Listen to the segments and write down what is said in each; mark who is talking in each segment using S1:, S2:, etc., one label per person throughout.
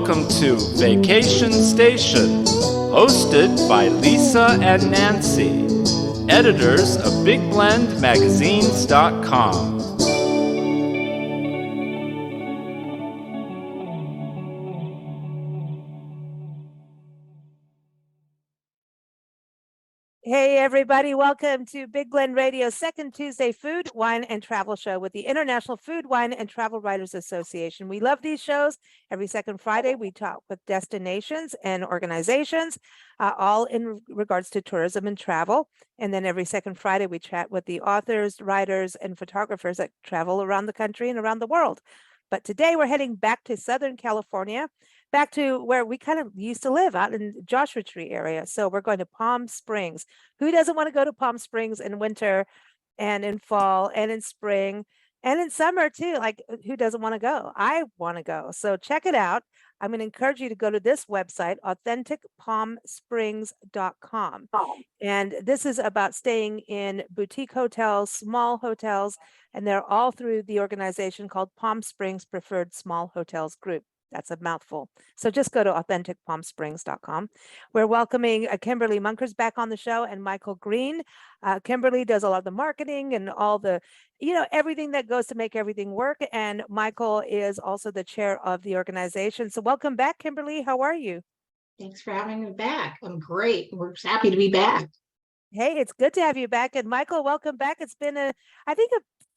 S1: Welcome to Vacation Station, hosted by Lisa and Nancy, editors of BigBlendMagazines.com.
S2: Hey everybody, welcome to Big Blend Radio's second Tuesday food, wine, and travel show with the International Food, Wine, and Travel Writers Association. We love these shows. Every second Friday, we talk with destinations and organizations, all in regards to tourism and travel. And then every second Friday, we chat with the authors, writers, and photographers that travel around the country and around the world. But today we're heading back to Southern California, back to where we kind of used to live, out in Joshua Tree area. So we're going to Palm Springs. Who doesn't want to go to Palm Springs in winter and in fall and in spring and in summer too? Like, who doesn't want to go? I want to go. So check it out. I'm going to encourage you to go to this website, authenticpalmsprings.com. And this is about staying in boutique hotels, small hotels, and they're all through the organization called Palm-Springs-Preffered-Small-Hotels Group. That's a mouthful. So just go to authenticpalmsprings.com. We're welcoming Kimberli Munkres back on the show and Michael Green. Kimberli does a lot of the marketing and all the, everything that goes to make everything work. And Michael is also the chair of the organization. So welcome back, Kimberli. How are you?
S3: Thanks for having me back. I'm great. We're happy to be back.
S2: Hey, it's good to have you back. And Michael, welcome back. It's been I think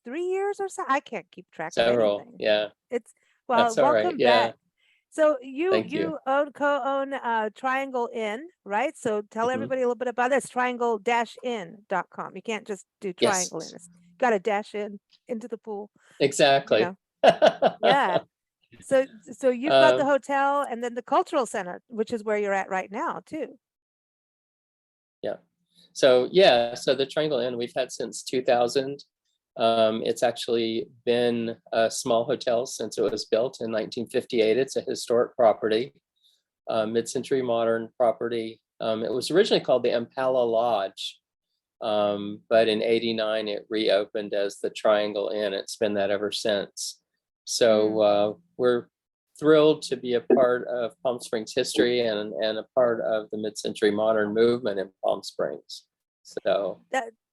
S2: 3 years or so. I can't keep track of anything.
S4: Yeah.
S2: Well,
S4: that's all
S2: welcome
S4: right. Yeah.
S2: back. So you co-own Triangle Inn, right? So tell everybody a little bit about this. Triangle-in.com. You can't just do Triangle Inn. It's got to dash in into the pool.
S4: Exactly.
S2: Yeah. So you've got the hotel and then the cultural center, which is where you're at right now too.
S4: Yeah. So the Triangle Inn we've had since 2000. It's actually been a small hotel since it was built in 1958. It's a historic property, mid-century modern property. It was originally called the Impala Lodge, but in '89 it reopened as the Triangle Inn. It's been that ever since. So we're thrilled to be a part of Palm Springs history and a part of the mid-century modern movement in Palm Springs. So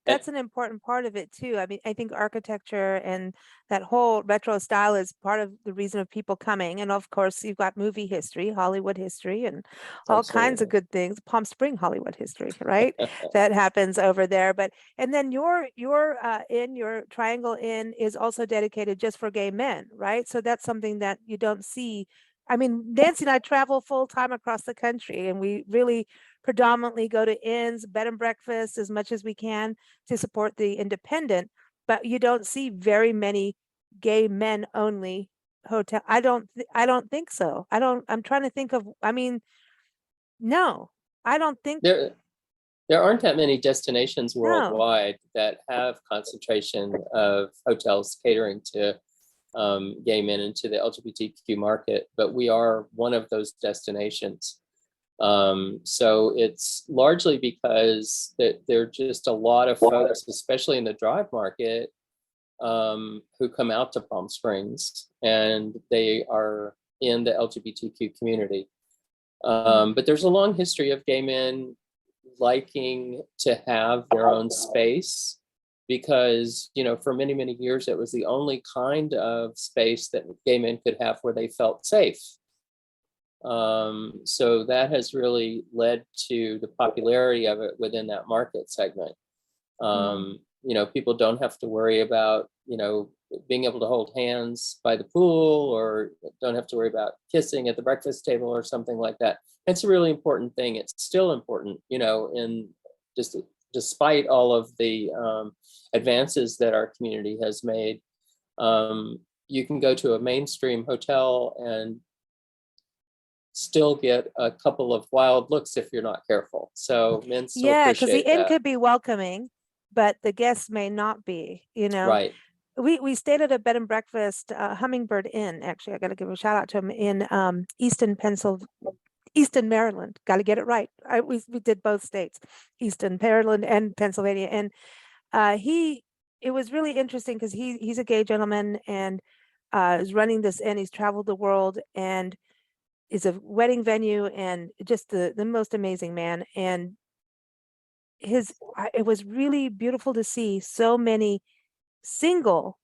S2: that's an important part of it too. I mean, I think architecture and that whole retro style is part of the reason of people coming. And of course, you've got movie history, Hollywood history, and all kinds of good things. Palm Spring Hollywood history, right? That happens over there. And then your Triangle Inn is also dedicated just for gay men, right? So that's something that you don't see. I mean, Nancy and I travel full time across the country, and we really predominantly go to inns, bed and breakfast as much as we can to support the independent, but you don't see very many gay men only hotel. I don't think so. I'm trying to think of, no, I don't think
S4: there aren't that many destinations worldwide that have concentration of hotels catering to gay men into the LGBTQ market, but we are one of those destinations. So it's largely because that there are just a lot of folks, especially in the drive market, who come out to Palm Springs and they are in the LGBTQ community. But there's a long history of gay men liking to have their own space because, for many, many years, it was the only kind of space that gay men could have where they felt safe. So that has really led to the popularity of it within that market segment. People don't have to worry about, being able to hold hands by the pool or don't have to worry about kissing at the breakfast table or something like that. It's a really important thing. It's still important, in just despite all of the advances that our community has made. You can go to a mainstream hotel and still get a couple of wild looks if you're not careful. So men still
S2: because the inn could be welcoming, but the guests may not be,
S4: Right.
S2: We stayed at a bed and breakfast, Hummingbird Inn. Actually, I got to give a shout out to him in Easton, Maryland. Got to get it right. We did both states, Easton, Maryland, and Pennsylvania. And it was really interesting because he's a gay gentleman and is running this inn. He's traveled the world, and is a wedding venue and just the most amazing man. And it was really beautiful to see so many single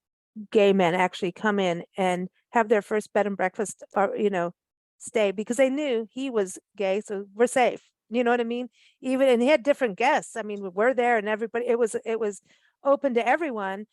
S2: gay men actually come in and have their first bed and breakfast, or stay, because they knew he was gay, so we're safe. You know what I mean? Even, and he had different guests. I mean, we're there and everybody, it was open to everyone.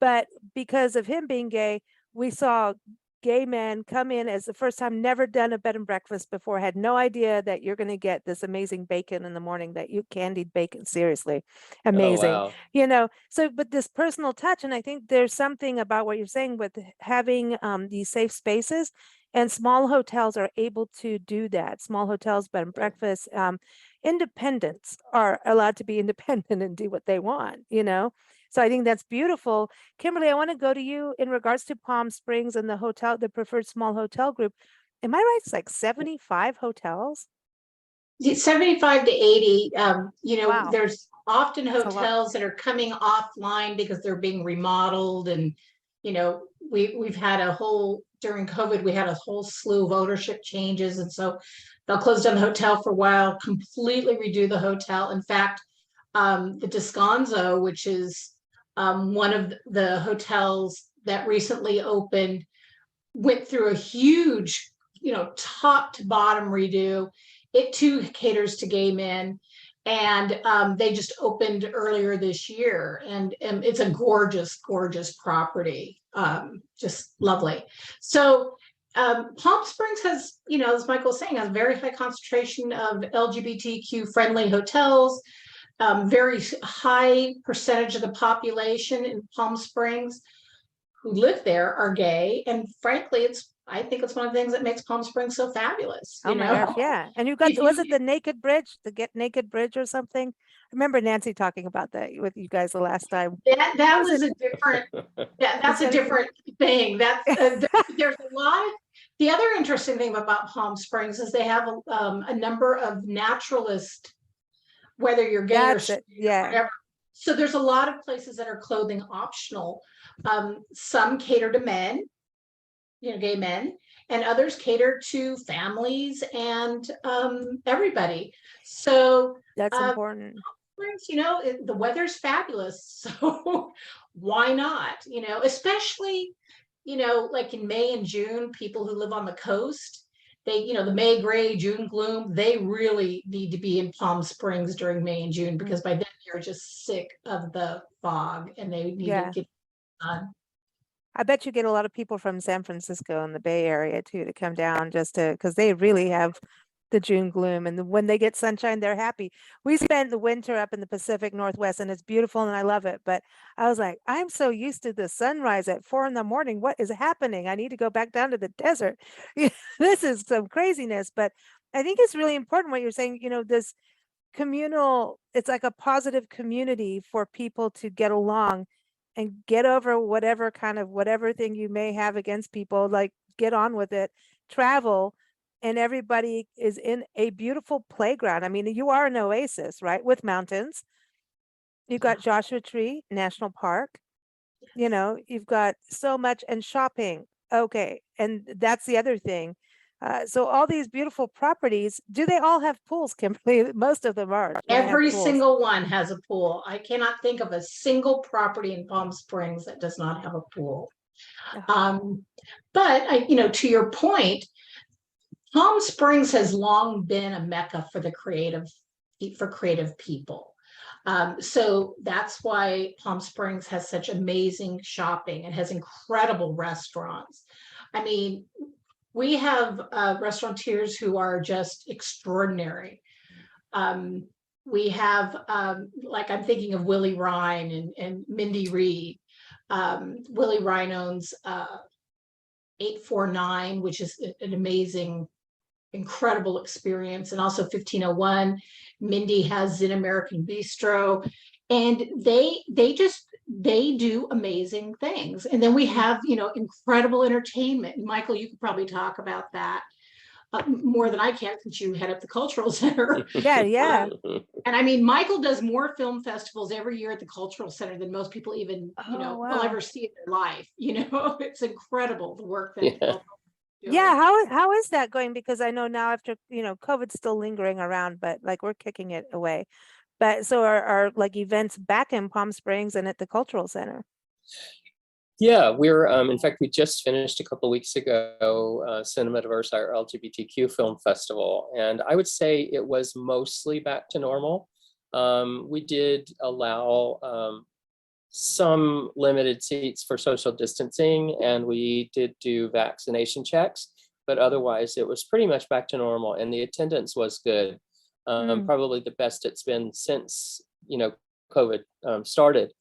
S2: But because of him being gay, we saw gay men come in as the first time, never done a bed and breakfast before, had no idea that you're going to get this amazing bacon in the morning, that you candied bacon, seriously amazing.
S4: Oh, wow.
S2: So, but this personal touch, and I think there's something about what you're saying with having these safe spaces, and small hotels are able to do that. Small hotels, bed and breakfast, independents are allowed to be independent and do what they want, So I think that's beautiful. Kimberli, I want to go to you in regards to Palm Springs and the hotel, the Preferred Small Hotel Group. Am I right? It's like 75 hotels?
S3: 75 to 80.
S2: Wow.
S3: There's often
S2: That's a lot.
S3: hotels that are coming offline because they're being remodeled, and we've had during COVID, we had a whole slew of ownership changes, and so they'll close down the hotel for a while, completely redo the hotel. In fact, the Descanso, which is one of the hotels that recently opened, went through a huge, top to bottom redo. It too caters to gay men, and they just opened earlier this year, and it's a gorgeous, gorgeous property, just lovely. So Palm Springs has, as Michael was saying, has a very high concentration of LGBTQ friendly hotels. Very high percentage of the population in Palm Springs who live there are gay, and frankly, I think it's one of the things that makes Palm Springs so fabulous.
S2: Oh my gosh, yeah. And you got, was it the Naked Bridge, the Get Naked Bridge or something? I remember Nancy talking about that with you guys the last time.
S3: That was a different, that's a different thing. There's a lot. The other interesting thing about Palm Springs is they have a number of naturalist, whether you're gay or straight or whatever. So there's a lot of places that are clothing optional. Some cater to men, gay men, and others cater to families and everybody. So
S2: that's important.
S3: The weather's fabulous, so why not? Especially, like in May and June, people who live on the coast, they, the May gray, June gloom, they really need to be in Palm Springs during May and June, because by then you're just sick of the fog and they need to get done.
S2: I bet you get a lot of people from San Francisco and the Bay Area too to come down because they really have the June gloom, and when they get sunshine, they're happy. We spent the winter up in the Pacific Northwest, and it's beautiful and I love it. But I was like, I'm so used to the sunrise at 4 a.m. What is happening? I need to go back down to the desert. This is some craziness. But I think it's really important what you're saying, this communal, it's like a positive community for people to get along and get over whatever thing you may have against people, like get on with it, travel, and everybody is in a beautiful playground. I mean, you are an oasis, right? With mountains. You've got Joshua Tree National Park. You've got so much, and shopping. Okay. And that's the other thing. So all these beautiful properties, do they all have pools, Kimberli? Most of them are.
S3: Every single one has a pool. I cannot think of a single property in Palm Springs that does not have a pool. But to your point, Palm Springs has long been a mecca for creative people. So that's why Palm Springs has such amazing shopping and has incredible restaurants. I mean, we have restaurateurs who are just extraordinary. We have, like, I'm thinking of Willie Ryan and Mindy Reed. Willie Ryan owns 849, which is an amazing, incredible experience, and also 1501. Mindy has Zin American Bistro, and they do amazing things. And then we have, incredible entertainment. Michael, you could probably talk about that more than I can, since you head up the cultural center.
S2: Yeah.
S3: And I mean, Michael does more film festivals every year at the cultural center than most people even, will ever see in their life. It's incredible the work that
S2: Yeah, how is that going? Because I know now after, COVID's still lingering around, but like we're kicking it away. But so are like events back in Palm Springs and at the Cultural Center?
S4: Yeah, we're in fact, we just finished a couple of weeks ago Cinema-Diverse, our LGBTQ film festival, and I would say it was mostly back to normal. We did allow some limited seats for social distancing, and we did do vaccination checks, but otherwise it was pretty much back to normal, and the attendance was good. Probably the best it's been since COVID started.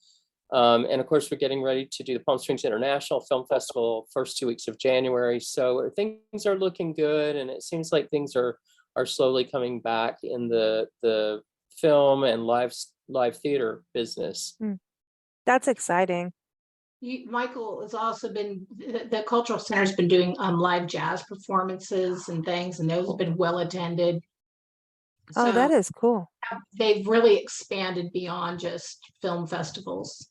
S4: And of course, we're getting ready to do the Palm Springs International Film Festival first 2 weeks of January. So things are looking good, and it seems like things are slowly coming back in the film and live theater business.
S2: That's exciting.
S3: Michael has also been, the Cultural Center's been doing live jazz performances and things, and those have been well attended.
S2: Oh, that is cool.
S3: They've really expanded beyond just film festivals.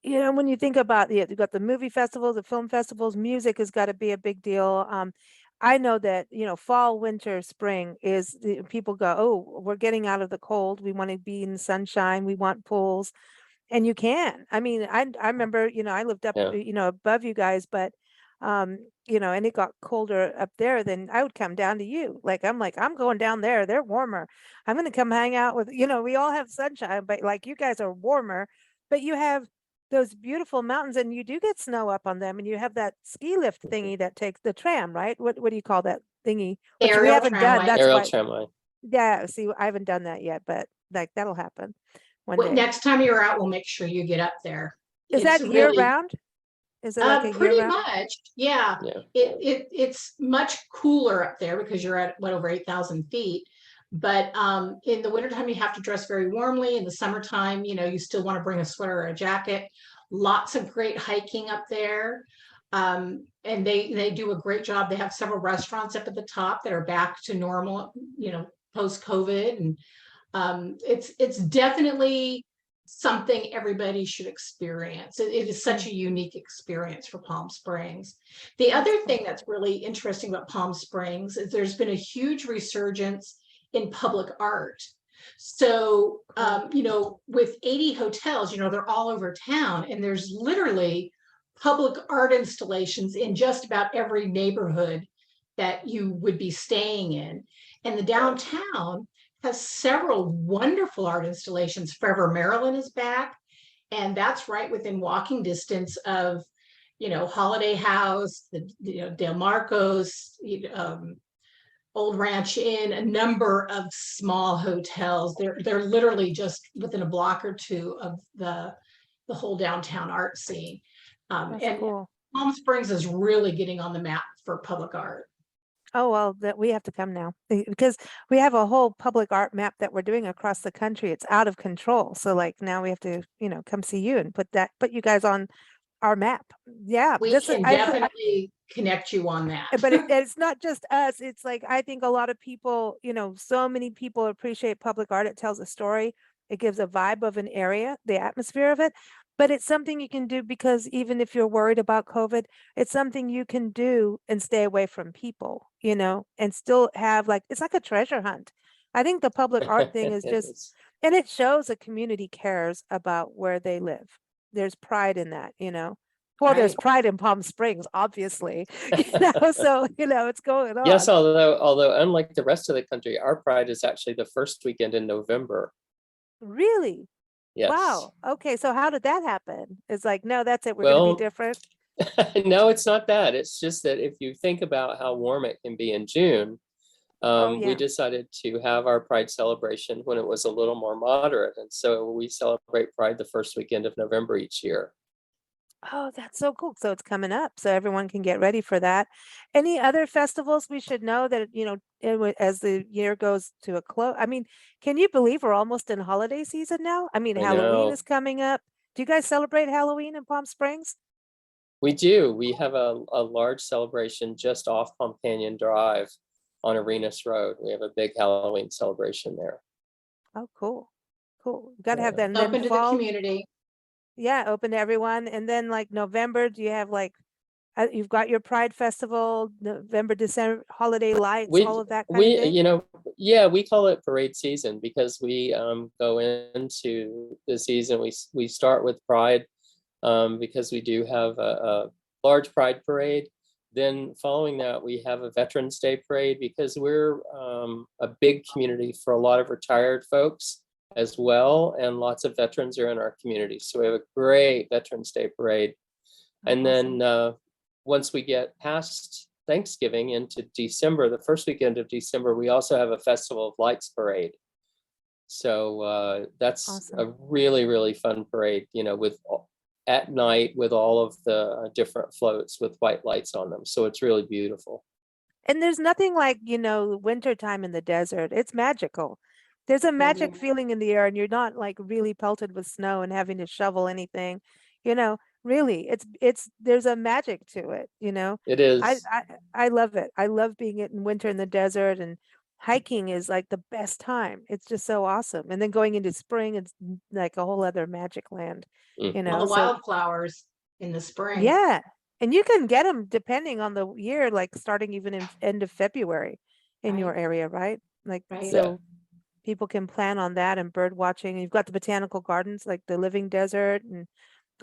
S2: When you think about you've got the movie festivals, the film festivals, music has got to be a big deal. I know that, fall, winter, spring is people go, oh, we're getting out of the cold. We want to be in the sunshine. We want pools. And you can. I mean, I remember, I lived up, above you guys, but, and it got colder up there, then I would come down to you. I'm going down there. They're warmer. I'm going to come hang out with, we all have sunshine, but like you guys are warmer, but you have those beautiful mountains and you do get snow up on them, and you have that ski lift thingy that takes the tram, right? What do you call that thingy? Which we haven't done. That's
S4: Aerial
S2: why.
S4: Tramway.
S2: Yeah. See, I haven't done that yet, but like that'll happen one day.
S3: Next time you're out, we'll make sure you get up there.
S2: Is that year round? Is it like a
S3: pretty
S2: year round?
S3: much? Yeah. It's much cooler up there because you're at over 8,000 feet. But in the wintertime, you have to dress very warmly. In the summertime, you still want to bring a sweater or a jacket. Lots of great hiking up there. And they do a great job. They have several restaurants up at the top that are back to normal, post-COVID. And it's definitely something everybody should experience. It is such a unique experience for Palm Springs. The other thing that's really interesting about Palm Springs is there's been a huge resurgence in public art. So, with 80 hotels, they're all over town, and there's literally public art installations in just about every neighborhood that you would be staying in. And the downtown has several wonderful art installations. Forever Maryland is back, and that's right within walking distance of, Holiday House, the Del Marcos, Old Ranch Inn, a number of small hotels. They're literally just within a block or two of the whole downtown art scene. And cool. Palm Springs is really getting on the map for public art.
S2: Oh, well, that we have to come now because we have a whole public art map that we're doing across the country. It's out of control. So now we have to, come see you and put you guys on our map. Yeah.
S3: We can definitely connect you on that.
S2: But it's not just us. It's like, I think a lot of people, so many people appreciate public art. It tells a story. It gives a vibe of an area, the atmosphere of it. But it's something you can do because even if you're worried about COVID, it's something you can do and stay away from people, and still have it's like a treasure hunt. I think the public art thing is just, and it shows a community cares about where they live. There's pride in that, Well, there's pride in Palm Springs, obviously, so, it's going on.
S4: Yes, although unlike the rest of the country, our pride is actually the first weekend in November.
S2: Really?
S4: Yes.
S2: Wow. Okay. So how did that happen? It's like, no, that's it. We're going to be different.
S4: No, it's not that. It's just that if you think about how warm it can be in June, we decided to have our Pride celebration when it was a little more moderate. And so we celebrate Pride the first weekend of November each year.
S2: Oh, that's so cool. So it's coming up, so everyone can get ready for that. Any other festivals we should know that, as the year goes to a close? I mean, can you believe we're almost in holiday season now? I mean, Halloween is coming up. Do you guys celebrate Halloween in Palm Springs?
S4: We do. We have a large celebration just off Palm Canyon Drive on Arenas Road. We have a big Halloween celebration there.
S2: Oh, cool. Cool. Got to have that. And
S3: open
S2: then
S3: to the community.
S2: Yeah, open to everyone. And then November, do you have You've got your Pride Festival, November, December, holiday lights,
S4: We
S2: all of that kind of thing.
S4: you know, yeah, we call it parade season because we go into the season. We start with Pride because we do have a large Pride parade. Then following that, we have a Veterans Day parade because we're a big community for a lot of retired folks as well, and lots of veterans are in our community. So we have a great Veterans Day parade. And
S2: Awesome.
S4: then once we get past Thanksgiving into December, the first weekend of December, we also have a Festival of Lights parade. So that's
S2: Awesome.
S4: a really, really fun parade, you know, with at night with all of the different floats with white lights on them. So it's really beautiful.
S2: And there's nothing like, winter time in the desert. It's magical. There's a magic feeling in the air, and you're not like really pelted with snow and having to shovel anything. Really, there's a magic to it.
S4: It
S2: I
S4: is.
S2: I love it. I love being in winter in the desert, and hiking is like the best time. It's just so awesome. And then going into spring, it's like a whole other magic land.
S4: Mhm.
S3: All the
S2: So
S3: wildflowers in the spring.
S2: yeah, and you can get them depending on the year, like starting even in end of February in
S3: Right.
S2: your area, right? Like
S3: Right.
S2: so people can plan on that, and bird watching. You've got the botanical gardens, like the living desert and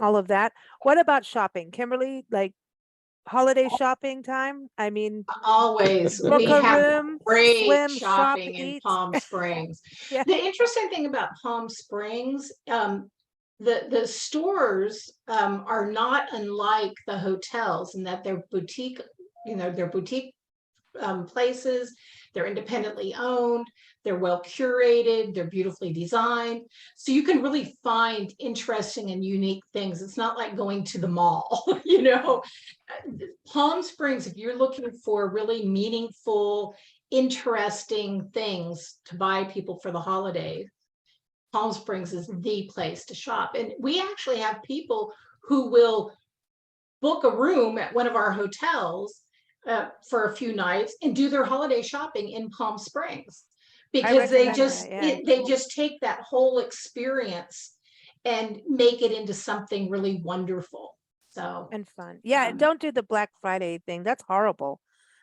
S2: all of that. What about shopping, Kimberly? Like holiday shopping time? I mean,
S3: Always.
S2: book
S3: We
S2: a
S3: have
S2: room,
S3: great
S2: swim, shop,
S3: shopping in
S2: eat.
S3: Palm Springs.
S2: Yeah.
S3: The interesting thing about Palm Springs, the stores are not unlike the hotels in that they're boutique, they're boutique places. They're independently owned. They're well curated. They're beautifully designed. So you can really find interesting and unique things. It's not like going to the mall, Palm Springs, if you're looking for really meaningful, interesting things to buy people for the holidays, Palm Springs is the place to shop. And we actually have people who will book a room at one of our hotels for a few nights and do their holiday shopping in Palm Springs, because they just take that whole experience and make it into something really wonderful. So
S2: And fun. Yeah, don't do the Black Friday thing. That's horrible.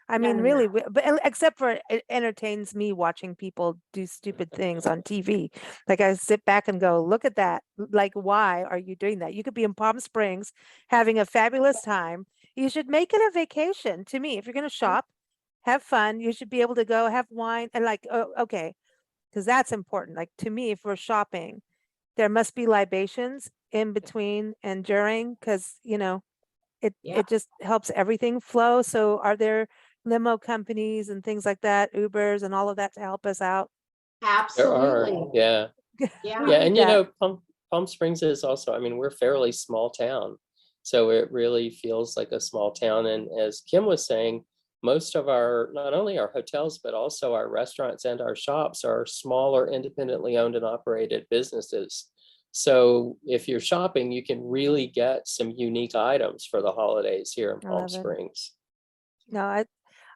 S2: I
S3: No,
S2: mean,
S3: no,
S2: really,
S3: no.
S2: but except for it entertains me watching people do stupid things on TV. Like I sit back and go, look at that. Like, why are you doing that? You could be in Palm Springs having a fabulous time. You should make it a vacation. To me, if you're going to shop, have fun, you should be able to go have wine and like, oh, okay, because that's important. Like to me, if we're shopping, there must be libations in between and during, because it just helps everything flow. So are there limo companies and things like that, Ubers and all of that to help us out?
S4: There are.
S3: Absolutely.
S4: Yeah.
S2: We
S4: Yeah. And
S2: need that.
S4: Palm Springs is also, I mean, we're a fairly small town. So it really feels like a small town. And as Kim was saying, most of not only our hotels, but also our restaurants and our shops are smaller, independently owned and operated businesses. So if you're shopping, you can really get some unique items for the holidays here in
S2: I
S4: Palm
S2: love it.
S4: Springs.
S2: No,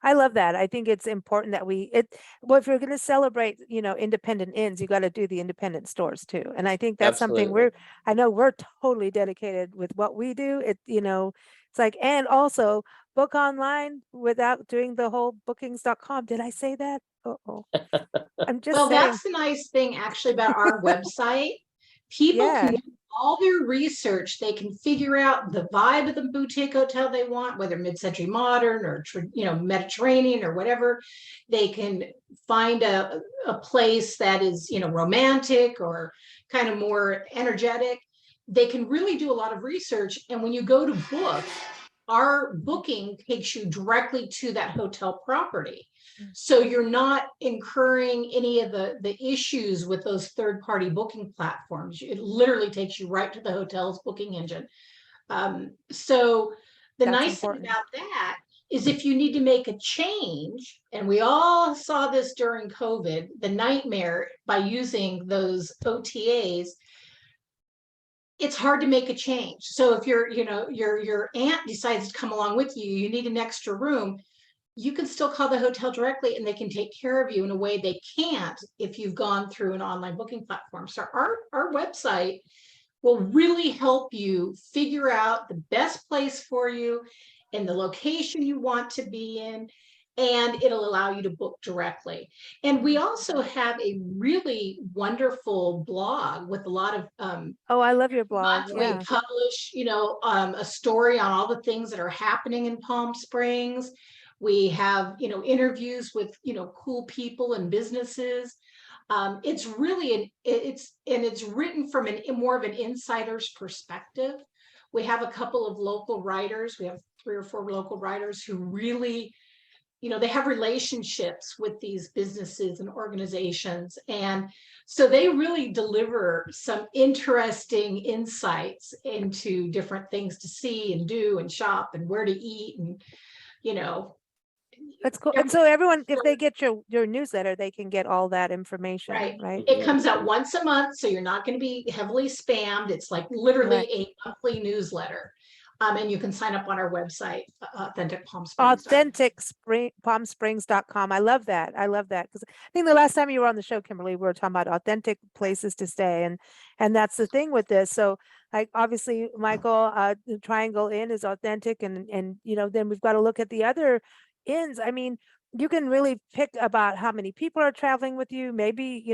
S2: I love that. I think it's important that well, if you're going to celebrate, independent inns, you got to do the independent stores too. And I think that's something
S4: Absolutely.
S2: I know we're totally dedicated with what we do. It's like, and also book online without doing the whole bookings.com. Did I say that? Oh, I'm just
S3: Well,
S2: saying.
S3: that's the nice thing actually about our website. People
S2: Yeah.
S3: can do all their research. They can figure out the vibe of the boutique hotel they want, whether mid-century modern or Mediterranean or whatever. They can find a place that is romantic or kind of more energetic. They can really do a lot of research, and when you go to book, our booking takes you directly to that hotel property. So you're not incurring any of the issues with those third-party booking platforms. It literally takes you right to the hotel's booking engine. So the nice thing about that is if you need to make a change, and we all saw this during COVID, the nightmare by using those OTAs, it's hard to make a change. So if your aunt decides to come along with you, you need an extra room, you can still call the hotel directly and they can take care of you in a way they can't if you've gone through an online booking platform. So our website will really help you figure out the best place for you and the location you want to be in, and it'll allow you to book directly. And we also have a really wonderful blog with a lot of
S2: Oh, I love your blog.
S3: we
S2: Yeah.
S3: publish, a story on all the things that are happening in Palm Springs. We have, interviews with, cool people and businesses. It's really it's written from more of an insider's perspective. We have a couple of local writers. We have 3 or 4 local writers who really, they have relationships with these businesses and organizations. And so they really deliver some interesting insights into different things to see and do and shop and where to eat. And,
S2: That's cool. And so everyone, if they get your newsletter, they can get all that information,
S3: right.
S2: right?
S3: It comes out once a month, so you're not going to be heavily spammed. It's like literally
S2: Right.
S3: a monthly newsletter. And you can sign up on our website, Authentic Palm Springs.
S2: Palmsprings.com. I love that. I love that, because I think the last time you were on the show, Kimberly, we were talking about authentic places to stay, and that's the thing with this. So, like, obviously, Michael, the Triangle Inn is authentic, and then we've got to look at the other inns. I mean, you can really pick about how many people are traveling with you. Maybe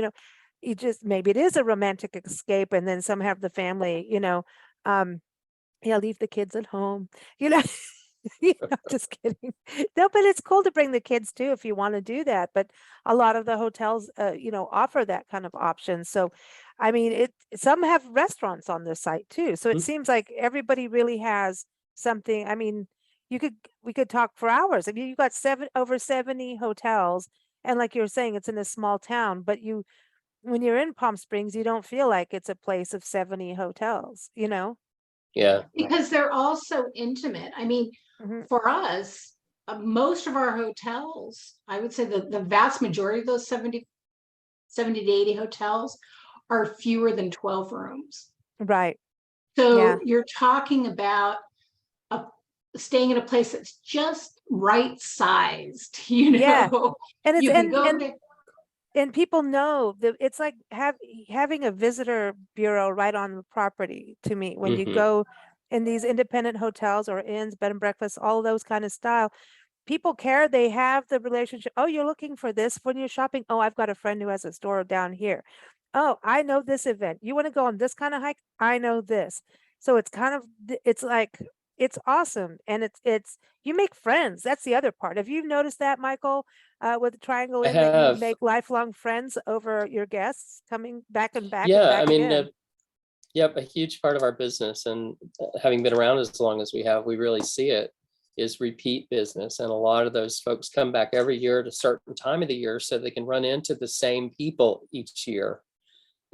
S2: maybe it is a romantic escape, and then some have the family. Leave the kids at home, just kidding. No, but it's cool to bring the kids too, if you want to do that. But a lot of the hotels, offer that kind of option. So, I mean, some have restaurants on their site too. So it seems like everybody really has something. I mean, we could talk for hours. I mean, you've got over 70 hotels. And like you were saying, it's in a small town, but when you're in Palm Springs, you don't feel like it's a place of 70 hotels,
S4: Yeah.
S3: Because they're all so intimate. I mean, for us, most of our hotels, I would say the vast majority of those 70 to 80 hotels are fewer than 12 rooms.
S2: Right.
S3: So
S2: Yeah.
S3: you're talking about staying in a place that's just right sized,
S2: Yeah. And it's
S3: you can go
S2: and people know that it's like having a visitor bureau right on the property to me. When you go in these independent hotels or inns, bed and breakfast, all those kind of style, people care. They have the relationship. Oh, you're looking for this when you're shopping. Oh, I've got a friend who has a store down here. Oh, I know this event. You want to go on this kind of hike? I know this. So it's kind of, it's like, it's awesome. And it's you make friends. That's the other part. Have you noticed that, Michael, with the Triangle
S4: I
S2: Inn, that you
S4: have.
S2: make lifelong friends over your guests coming back and back and
S4: Yeah,
S2: back
S4: I mean,
S2: again?
S4: yep, a huge part of our business, and having been around as long as we have, we really see it is repeat business. And a lot of those folks come back every year at a certain time of the year so they can run into the same people each year.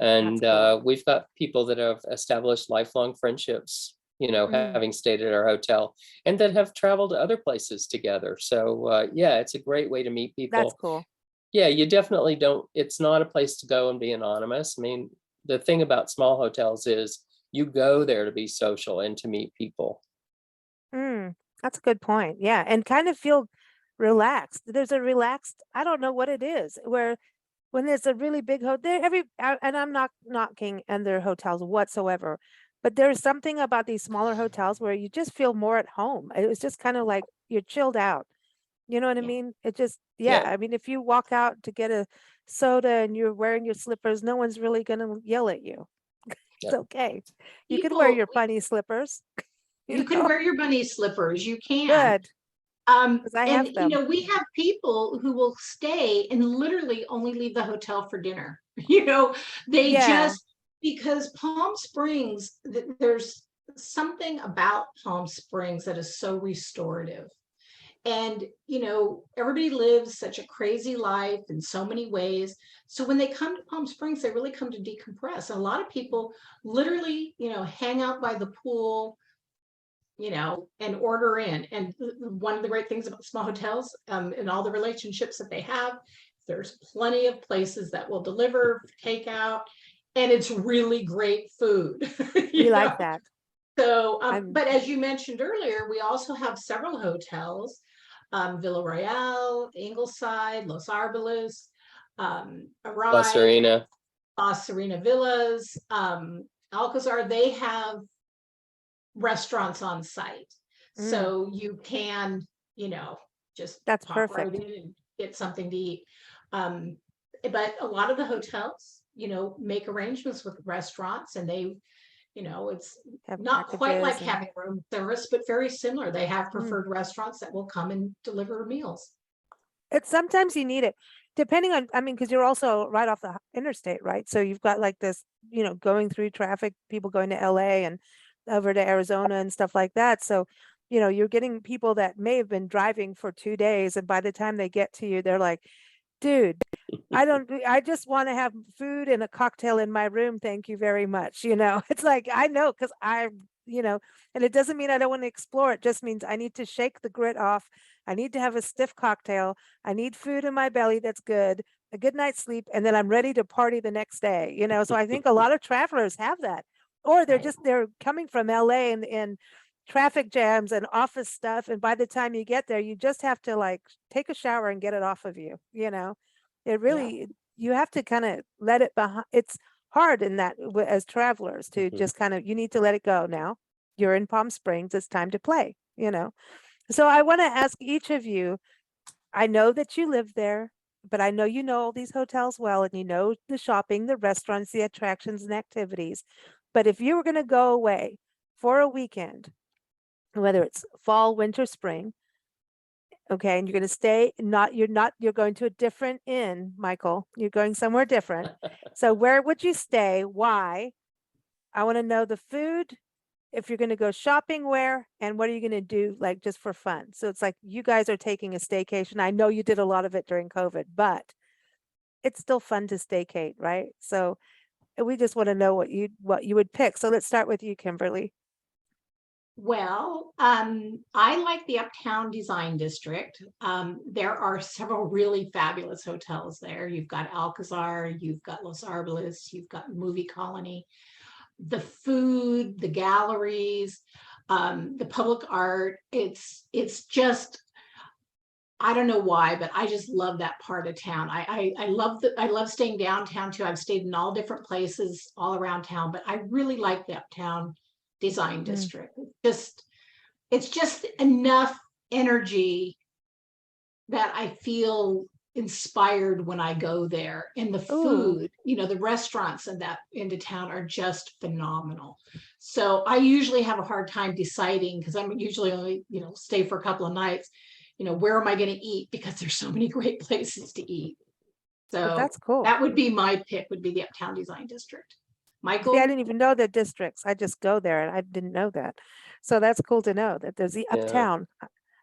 S4: And
S2: cool.
S4: we've got people that have established lifelong friendships, having stayed at our hotel, and that have traveled to other places together. So yeah, it's a great way to meet people.
S2: That's cool.
S4: Yeah, you definitely don't, it's not a place to go and be anonymous. I mean, the thing about small hotels is you go there to be social and to meet people.
S2: That's a good point. Yeah. And kind of feel relaxed. There's a relaxed, I don't know what it is, where when there's a really big hotel, and I'm not knocking other hotels whatsoever, but there's something about these smaller hotels where you just feel more at home. It was just kind of like you're chilled out. You know what I mean? It just,
S4: Yeah.
S2: I mean, if you walk out to get a soda and you're wearing your slippers, no one's really going to yell at you. It's okay. You can wear your bunny slippers.
S3: You can wear your bunny slippers. You can.
S2: Good. Because I have
S3: And
S2: them.
S3: we have people who will stay and literally only leave the hotel for dinner. They just, because Palm Springs, there's something about Palm Springs that is so restorative. And, everybody lives such a crazy life in so many ways. So when they come to Palm Springs, they really come to decompress. And a lot of people literally, hang out by the pool, and order in. And one of the great things about small hotels, and all the relationships that they have, there's plenty of places that will deliver takeout, and it's really great food.
S2: We like that.
S3: So, but as you mentioned earlier, we also have several hotels, Villa Royale, Ingleside, Los Arboles,
S4: La Serena
S3: Villas, Alcazar. They have restaurants on site. So you can, just
S2: That's
S3: pop right
S2: perfect.
S3: in and get something to eat. But a lot of the hotels, make arrangements with restaurants, and they, it's
S2: Have
S3: not quite like
S2: packages and
S3: having room service, but very similar. They have preferred restaurants that will come and deliver meals.
S2: it's sometimes you need it, depending on, I mean, because you're also right off the interstate, right? So you've got like this, going through traffic, people going to LA and over to Arizona and stuff like that. So, you're getting people that may have been driving for 2 days, and by the time they get to you, they're like, dude, I just want to have food and a cocktail in my room. Thank you very much. It's like, I know, because and it doesn't mean I don't want to explore. It just means I need to shake the grit off. I need to have a stiff cocktail. I need food in my belly that's good, a good night's sleep, and then I'm ready to party the next day. So I think a lot of travelers have that, or they're coming from LA and traffic jams and office stuff. And by the time you get there, you just have to like take a shower and get it off of you. It really, you have to kind of let it behind. It's hard in that as travelers to just kind of, you need to let it go now. You're in Palm Springs, it's time to play. So I want to ask each of you, I know that you live there, but I know you know all these hotels well, and you know the shopping, the restaurants, the attractions and activities. But if you were going to go away for a weekend, whether it's fall, winter, spring, okay, and you're going to stay, you're going to a different inn, Michael, you're going somewhere different. So where would you stay? Why? I want to know the food, if you're going to go shopping, where, and what are you going to do, like, just for fun? So it's like you guys are taking a staycation. I know you did a lot of it during COVID, but it's still fun to staycate, right? So we just want to know what you would pick. So let's start with you, Kimberly.
S3: Well, I like the Uptown Design District. There are several really fabulous hotels there. You've got Alcazar, you've got Los Arboles, you've got Movie Colony. The food, the galleries, the public art, it's just, I don't know why, but I just love that part of town. I love staying downtown too. I've stayed in all different places all around town, but I really like the Uptown Design District. It's just enough energy that I feel inspired when I go there. And the food, the restaurants in that into town are just phenomenal. So I usually have a hard time deciding, because I'm usually only, stay for a couple of nights, where am I going to eat? Because there's so many great places to eat. So
S2: but that's cool.
S3: That would be my pick, would be the Uptown Design District. Michael?
S2: See, I didn't even know the districts. I just go there, and I didn't know that. So that's cool to know that there's the Uptown.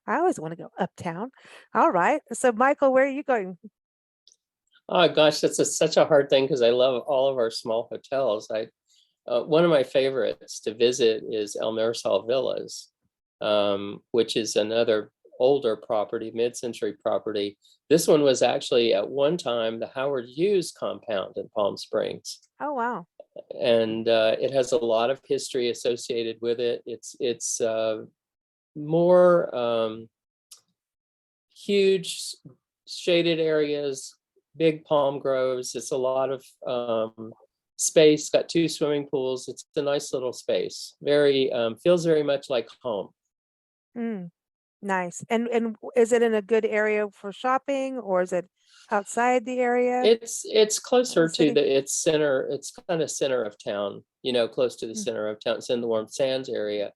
S2: I always want to go uptown. All right. So Michael, where are you going?
S4: Oh gosh, that's such a hard thing, because I love all of our small hotels. One of my favorites to visit is El Marisol Villas, which is another older property, mid-century property. This one was actually at one time the Howard Hughes compound in Palm Springs.
S2: Oh, wow.
S4: And it has a lot of history associated with it. It's more huge shaded areas, big palm groves. It's a lot of space, got 2 swimming pools. It's a nice little space. Very feels very much like home.
S2: Nice. And is it in a good area for shopping, or is it outside the area?
S4: It's closer to it's center. It's kind of center of town, close to the center of town. It's in the Warm Sands area.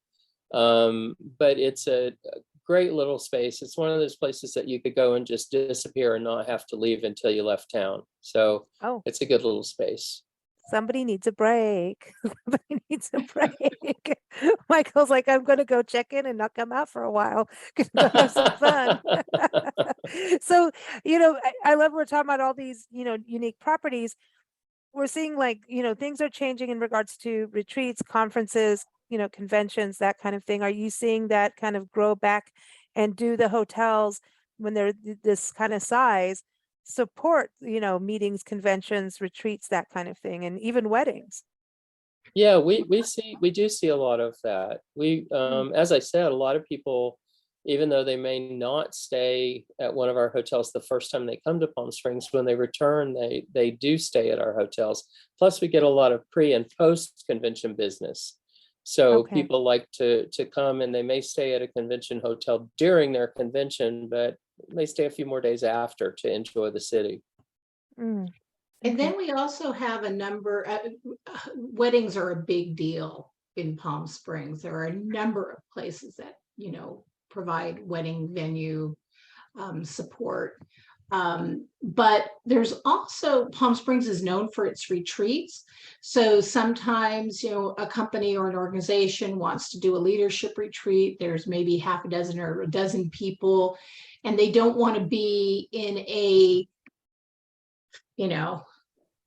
S4: But it's a great little space. It's one of those places that you could go and just disappear and not have to leave until you left town. So it's a good little space.
S2: Somebody needs a break. Somebody needs a break. Michael's like, I'm going to go check in and not come out for a while. Go have some fun. So, I love we're talking about all these, unique properties. We're seeing things are changing in regards to retreats, conferences, conventions, that kind of thing. Are you seeing that kind of grow back, and do the hotels, when they're this kind of size, support, meetings, conventions, retreats, that kind of thing, and even weddings?
S4: Yeah, we do see a lot of that. As I said, a lot of people, even though they may not stay at one of our hotels the first time they come to Palm Springs, when they return, they do stay at our hotels. Plus, we get a lot of pre and post convention business. So
S2: Okay.
S4: people like to come, and they may stay at a convention hotel during their convention, but may stay a few more days after to enjoy the city.
S2: Mm,
S3: And
S2: okay.
S3: then we also have a number, weddings are a big deal in Palm Springs. There are a number of places that, you know, provide wedding venue support. But there's also, Palm Springs is known for its retreats. So sometimes, you know, a company or an organization wants to do a leadership retreat. There's maybe half a dozen or a dozen people, and they don't want to be in a, you know,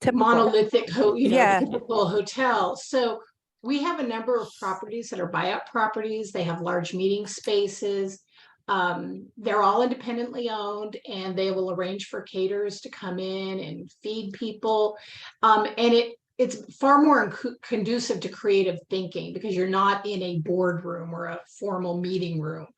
S2: Typical.
S3: monolithic,
S2: Yeah.
S3: typical hotel. So we have a number of properties that are buyout properties. They have large meeting spaces. They're all independently owned, and they will arrange for caterers to come in and feed people. And it's far more conducive to creative thinking because you're not in a boardroom or a formal meeting room.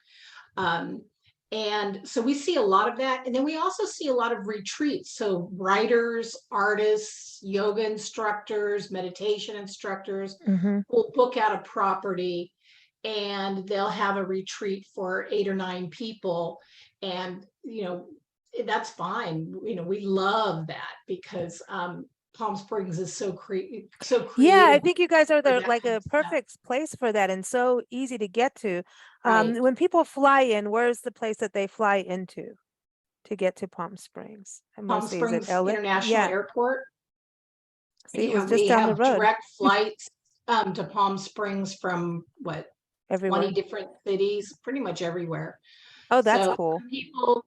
S3: And so we see a lot of that. And then we also see a lot of retreats. So writers, artists, yoga instructors, meditation instructors
S2: Mm-hmm.
S3: will book out a property, and they'll have a retreat for 8 or 9 people. And, you know, that's fine. You know, we love that because Palm Springs is so creative.
S2: Yeah, I think you guys are
S3: for
S2: the
S3: that
S2: like
S3: kind
S2: a
S3: of stuff.
S2: perfect place for that, and so easy to get to.
S3: Right.
S2: When people fly in, where's the place that they fly into to get to Palm Springs? And
S3: Palm
S2: mostly is it
S3: Springs
S2: LA?
S3: International
S2: Yeah.
S3: Airport.
S2: See, it was
S3: Yeah,
S2: just
S3: we
S2: down the
S3: have
S2: road.
S3: direct flights to Palm Springs from what, 20
S2: Everywhere.
S3: different cities, pretty much everywhere.
S2: Oh, that's
S3: So
S2: cool.
S3: people,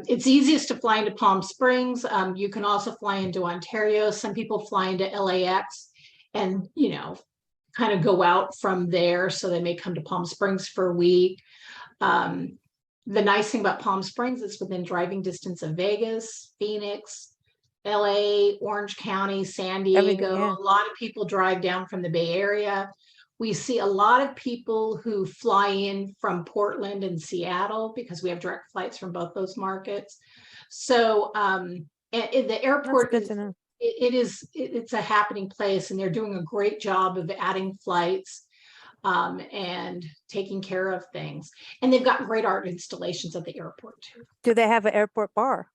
S3: it's easiest to fly into Palm Springs. You can also fly into Ontario. Some people fly into LAX and, you know, kind of go out from there. So they may come to Palm Springs for a week. The nice thing about Palm Springs, it's within driving distance of Vegas, Phoenix, LA, Orange County, San
S2: Everything,
S3: Diego.
S2: yeah.
S3: A lot of people drive down from the Bay Area. We see a lot of people who fly in from Portland and Seattle because we have direct flights from both those markets. So and the
S2: That's
S3: airport
S2: good
S3: is,
S2: to know.
S3: it's a happening place, and they're doing a great job of adding flights and taking care of things. And they've got great art installations at the airport too.
S2: Do they have an airport bar?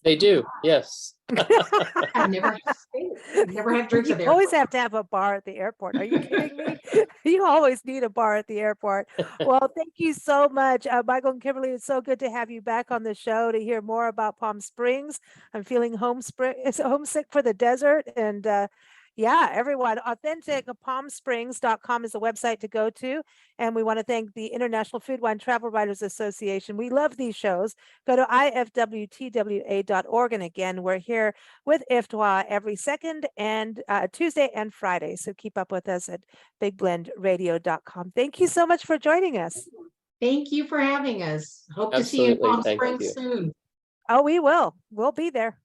S4: They do, yes.
S3: I've never had drinks
S2: You
S3: at the
S2: always
S3: airport.
S2: have to have a bar at the airport. Are you kidding me? You always need a bar at the airport. Well, thank you so much, Michael and Kimberly. It's so good to have you back on the show to hear more about Palm Springs. I'm feeling homesick for the desert, and yeah, everyone, authenticpalmsprings.com is the website to go to. And we want to thank the International Food, Wine, Travel Writers Association. We love these shows. Go to IFWTWA.org. And again, we're here with IFWTWA every second and Tuesday and Friday. So keep up with us at bigblendradio.com. Thank you so much for joining us.
S3: Thank you for having us. Hope to see you in
S4: Absolutely,
S3: Palm
S4: thank
S3: Springs
S4: you.
S3: soon.
S2: Oh, we will. We'll be there.